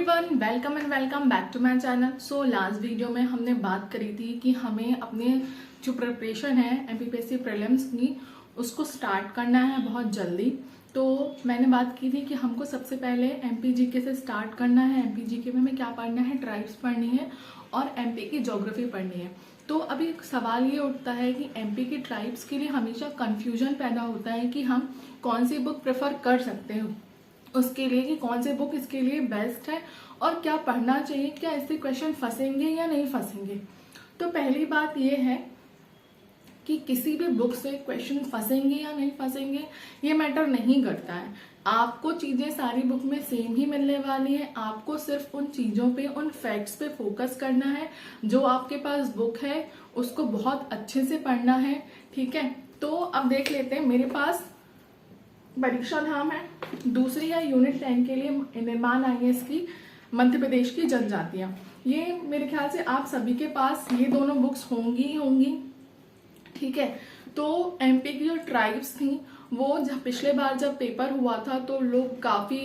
Everyone, welcome and welcome back to my channel. So last video में हमने बात करी थी कि हमें अपने जो प्रिपरेशन है एमपीपीएससी प्रीलिम्स की उसको स्टार्ट करना है बहुत जल्दी। तो मैंने बात की थी कि हमको सबसे पहले एमपीजीके से स्टार्ट करना है। एमपीजीके में हमें क्या पढ़ना है, ट्राइब्स पढ़नी है और एमपी की ज्योग्राफी पढ़नी है। तो अभी एक सवाल ये उठता है कि एमपी की ट्राइब्स के लिए हमेशा कन्फ्यूजन पैदा होता है कि हम कौन सी बुक प्रेफर कर सकते हैं उसके लिए, कि कौन सी बुक इसके लिए बेस्ट है और क्या पढ़ना चाहिए, क्या इससे क्वेश्चन फंसेंगे या नहीं फंसेंगे। तो पहली बात ये है कि किसी भी बुक से क्वेश्चन फंसेंगे या नहीं फंसेंगे ये मैटर नहीं करता है। आपको चीज़ें सारी बुक में सेम ही मिलने वाली है। आपको सिर्फ उन चीज़ों पे, उन फैक्ट्स पे फोकस करना है। जो आपके पास बुक है उसको बहुत अच्छे से पढ़ना है, ठीक है। तो अब देख लेते हैं, मेरे पास परीक्षा धाम है, दूसरी है यूनिट 10 के लिए निर्माण आईएएस की मध्य प्रदेश की जनजातियां। ये मेरे ख्याल से आप सभी के पास ये दोनों बुक्स होंगी ही होंगी, ठीक है। तो एमपी की जो ट्राइब्स थी वो जब पिछले बार जब पेपर हुआ था तो लोग काफ़ी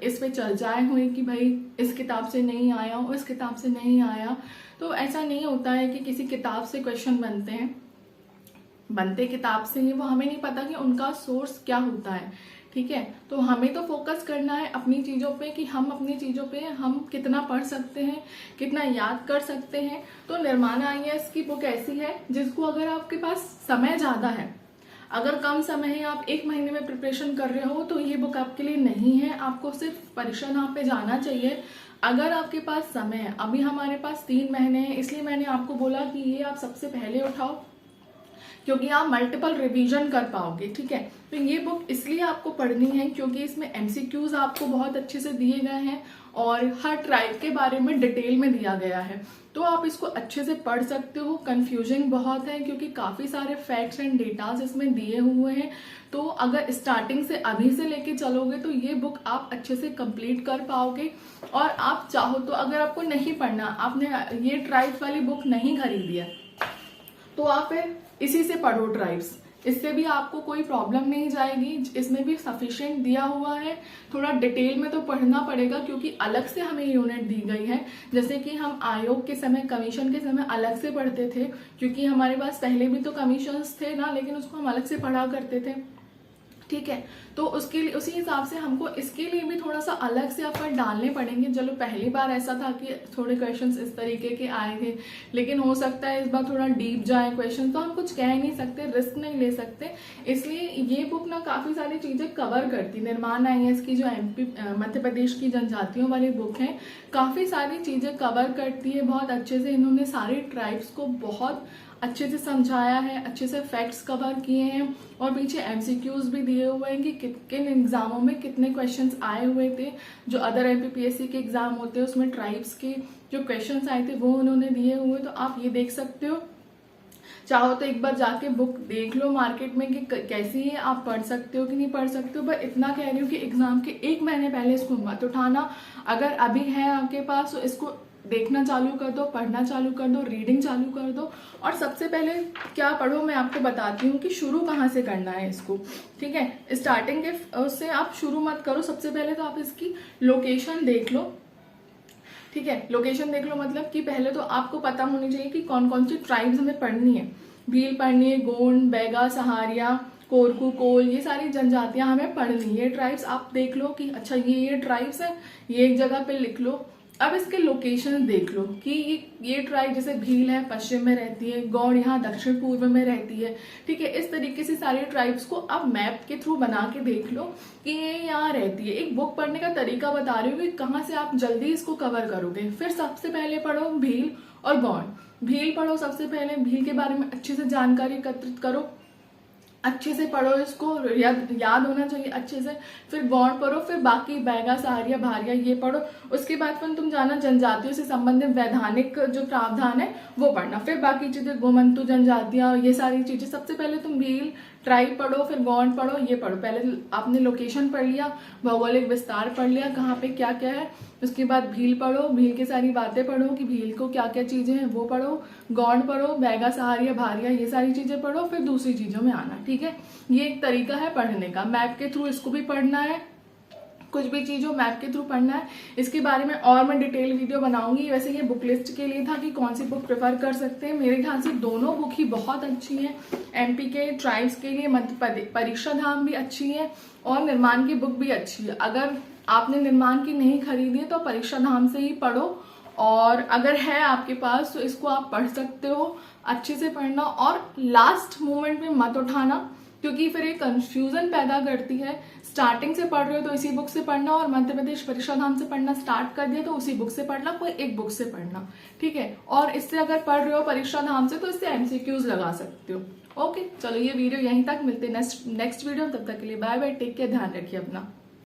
इस पे चर्चाएं हुई कि भाई इस किताब से नहीं आया, उस किताब से नहीं आया। तो ऐसा नहीं होता है कि किसी किताब से क्वेश्चन बनते किताब से ही, वो हमें नहीं पता कि उनका सोर्स क्या होता है, ठीक है। तो हमें तो फोकस करना है अपनी चीज़ों पे कि हम अपनी चीज़ों पे हम कितना पढ़ सकते हैं, कितना याद कर सकते हैं। तो निर्माण आईएएस की बुक ऐसी है जिसको अगर आपके पास समय ज़्यादा है, अगर कम समय है, आप 1 महीने में प्रिपरेशन कर रहे हो तो ये बुक आपके लिए नहीं है। आपको सिर्फ परीक्षा नाम पे जाना चाहिए। अगर आपके पास समय है, अभी हमारे पास 3 महीने हैं, इसलिए मैंने आपको बोला कि ये आप सबसे पहले उठाओ क्योंकि आप मल्टीपल रिवीजन कर पाओगे, ठीक है। तो ये बुक इसलिए आपको पढ़नी है क्योंकि इसमें एमसीक्यूज आपको बहुत अच्छे से दिए गए हैं और हर ट्राइब के बारे में डिटेल में दिया गया है। तो आप इसको अच्छे से पढ़ सकते हो। कंफ्यूजिंग बहुत है क्योंकि काफ़ी सारे फैक्ट्स एंड डेटाज इसमें दिए हुए हैं। तो अगर स्टार्टिंग से अभी से लेके चलोगे तो ये बुक आप अच्छे से कंप्लीट कर पाओगे। और आप चाहो तो अगर आपको नहीं पढ़ना, आपने ये ट्राइब्स वाली बुक नहीं खरीदी है तो आप फिर इसी से पढ़ो ट्राइब्स, इससे भी आपको कोई प्रॉब्लम नहीं जाएगी। इसमें भी सफिशिएंट दिया हुआ है। थोड़ा डिटेल में तो पढ़ना पड़ेगा क्योंकि अलग से हमें यूनिट दी गई है। जैसे कि हम आयोग के समय, कमीशन के समय अलग से पढ़ते थे क्योंकि हमारे पास पहले भी तो कमीशंस थे ना, लेकिन उसको हम अलग से पढ़ा करते थे, ठीक है। तो उसके लिए उसी हिसाब से हमको इसके लिए भी थोड़ा सा अलग से एफर्ट डालने पड़ेंगे। चलो पहली बार ऐसा था कि थोड़े क्वेश्चंस इस तरीके के आए थे, लेकिन हो सकता है इस बार थोड़ा डीप जाए क्वेश्चन, तो हम कुछ कह नहीं सकते, रिस्क नहीं ले सकते। इसलिए ये बुक ना काफ़ी सारी चीज़ें कवर करती। निर्माण आईएएस की जो एमपी मध्य प्रदेश की जनजातियों वाली बुक है, काफ़ी सारी चीज़ें कवर करती है बहुत अच्छे से। इन्होंने सारी ट्राइब्स को बहुत अच्छे से समझाया है, अच्छे से फैक्ट्स कवर किए हैं और पीछे एमसीक्यूज भी दिए हुए हैं कि किन एग्जामों में कितने क्वेश्चंस आए हुए थे। जो अदर एमपीपीएससी के एग्जाम होते हैं उसमें ट्राइब्स के जो क्वेश्चंस आए थे वो उन्होंने दिए हुए। तो आप ये देख सकते हो, चाहो तो एक बार जाके बुक देख लो मार्केट में कि कैसी है, आप पढ़ सकते हो कि नहीं पढ़ सकते हो। पर इतना कह रही हूँ कि एग्जाम के 1 महीने पहले इसको मत उठाना। अगर अभी है आपके पास तो इसको देखना चालू कर दो, पढ़ना चालू कर दो, रीडिंग चालू कर दो। और सबसे पहले क्या पढ़ो मैं आपको बताती हूँ कि शुरू कहाँ से करना है इसको, ठीक है। स्टार्टिंग के उससे आप शुरू मत करो। सबसे पहले तो आप इसकी लोकेशन देख लो, ठीक है। लोकेशन देख लो मतलब कि पहले तो आपको पता होनी चाहिए कि कौन कौन सी ट्राइब्स हमें पढ़नी है। भील पढ़नी है, गोंड, बैगा, सहारिया, कोरकू, कोल, ये सारी जनजातियां हमें पढ़नी है। ये ट्राइब्स आप देख लो कि अच्छा ये ट्राइब्स है, ये एक जगह पे लिख लो। अब इसके लोकेशन देख लो कि ये ट्राइब जैसे भील है पश्चिम में रहती है, गौड़ यहाँ दक्षिण पूर्व में रहती है, ठीक है। इस तरीके से सारे ट्राइब्स को आप मैप के थ्रू बना के देख लो कि ये यहाँ रहती है। एक बुक पढ़ने का तरीका बता रही हूँ कि कहाँ से आप जल्दी इसको कवर करोगे। फिर सबसे पहले पढ़ो भील और गौड़। भील पढ़ो सबसे पहले, भील के बारे में अच्छे से जानकारी एकत्रित करो, अच्छे से पढ़ो, इसको याद होना चाहिए अच्छे से। फिर गौड़ पढ़ो, फिर बाकी बैगा, सहारिया, भारिया ये पढ़ो। उसके बाद फिर तुम जाना जनजातियों से संबंधित वैधानिक जो प्रावधान है वो पढ़ना। फिर बाकी चीजें गोमंतु जनजातियां, ये सारी चीजें। सबसे पहले तुम भील ट्राइब पढ़ो, फिर गौड़ पढ़ो, ये पढ़ो। पहले आपने लोकेशन पढ़ लिया, भौगोलिक विस्तार पढ़ लिया, कहाँ पे क्या क्या है। उसके बाद भील पढ़ो, भील की सारी बातें पढ़ो कि भील को क्या क्या चीजें हैं वो पढ़ो। गौड़ पढ़ो, बैगा, सहारिया, भारिया, ये सारी चीजें पढ़ो। फिर दूसरी चीजों में आना, ठीक है। ये एक तरीका है पढ़ने का। मैप के थ्रू इसको भी पढ़ना है, कुछ भी चीज हो मैप के थ्रू पढ़ना है, इसके बारे में और मैं डिटेल वीडियो बनाऊंगी। वैसे ये बुक लिस्ट के लिए था कि कौन सी बुक प्रेफर कर सकते हैं। मेरे ख्याल से दोनों बुक ही बहुत अच्छी हैं। एमपी के ट्राइब्स के लिए मध्य परीक्षा धाम भी अच्छी है और निर्माण की बुक भी अच्छी है। अगर आपने निर्माण की नहीं खरीदी है तो परीक्षा धाम से ही पढ़ो, और अगर है आपके पास तो इसको आप पढ़ सकते हो। अच्छे से पढ़ना और लास्ट मोमेंट में मत उठाना, क्योंकि फिर एक कंफ्यूजन पैदा करती है। स्टार्टिंग से पढ़ रहे हो तो इसी बुक से पढ़ना, और मध्य प्रदेश परीक्षा धाम से पढ़ना स्टार्ट कर दिया तो उसी बुक से पढ़ना, कोई एक बुक से पढ़ना, ठीक है। और इससे अगर पढ़ रहे हो परीक्षा धाम से तो इससे एमसीक्यूज लगा सकते हो। ओके, चलो ये वीडियो यहीं तक, मिलते हैं नेक्स्ट वीडियो। तब तक के लिए बाय बाय, टेक केयर, ध्यान रखिए अपना।